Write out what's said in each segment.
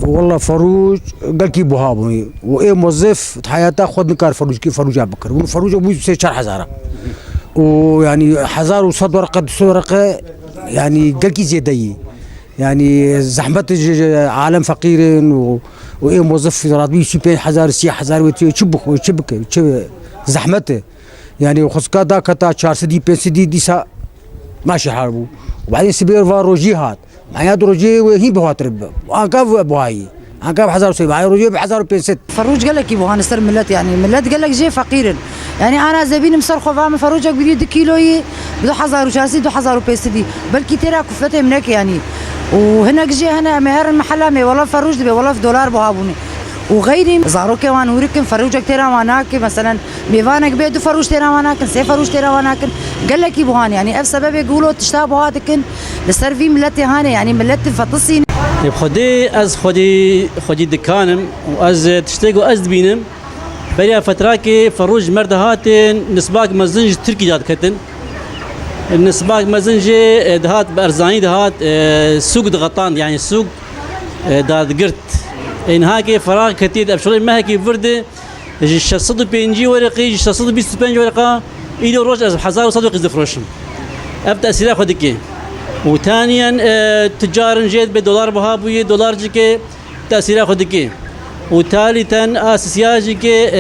والله فروج قال كي بوهابوني وايه موظف حياته خد نكار فروج كي فروج بكر وفروج ابو 6000 ويعني 1000 ورقه ورقه يعني قال كي زيدي يعني زحمه عالم فقير وايه موظف راتبي 5000 6000 وتشبك زحمته يعني وخسكا دا كتا 400 500 ديسا ماشي حاربو وبعدين سبير فاروجي هات معايا دروجي وهي بواترب وانكاف بوهاي انكاف 1000 سبعة روجي ب 1000 500 فروج قال لك يبغى نصير ملت يعني ملت قال لك جاي فقير يعني انا زبين مصرخه فاهم فروجك بدي كيلوي بدو 1000 بدو 1000 500 بلكي ترى كفته منك يعني وهناك جي هنا مهر المحل مي والله فروج والله في دولار بهابوني وغيري زاروكي وان وركن فروجك ترى واناك مثلا بيفانك بيدو فروج ترى واناك سي فروج ترى واناك قال لك يبغان يعني اف سبب يقولوا تشتابوا هاتكن لسرفي ملتي هاني يعني ملتي فطسي خدي از خدي دكانم واز تشتاقوا از بينم بريا فتراكي فروج مرد هاتن نسباق مزنج تركي جات كتن النسباق مزنج دهات بارزاني دهات سوق دغطان يعني سوق داد قرت ان هاكي فراغ كتير ابشري ما هيك فرده شصد بينجي ورقي شصد 25 ورقه إلى روج از 1000 دفروشم ابدا سلاح خدكي وثانيا تجار جيد بدولار بهابوي دولار جيكي تاثير خدكي وثالثا اساسياجيكي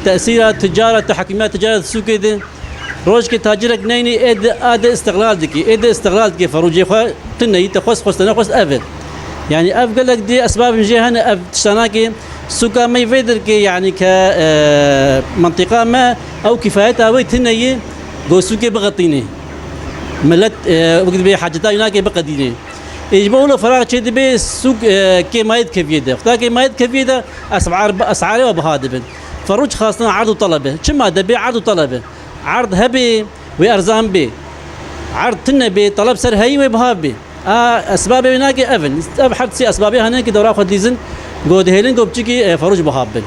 تاثير تجاره تحكمات تجاره السوق دي روج كي تاجرك نيني اد استغلال دكي اد استغلال دكي فروجي خو تني تخص تنخص افد يعني اف قال لك دي اسباب جي هنا اف تشتناكي سوق ما يفيدر كي يعني كمنطقه ما او كفايتها ويتني جو سوق بغطيني ملت وقت بي حاجتها هناك بقديني يجبوا له فراغ شيء بي سوق كيمايد كفيده اختار كيمايد كفيده اسعاره وبهادبن فروج خاصه عرض وطلبه كما دبي عرض وطلبه عرض هبي وارزان بي عرض تنبي طلب سر هي وبهابي اسباب هناك افن ابحث سي اسبابها هناك دورا خد ليزن جود هيلين جو بتشكي فروج بهابن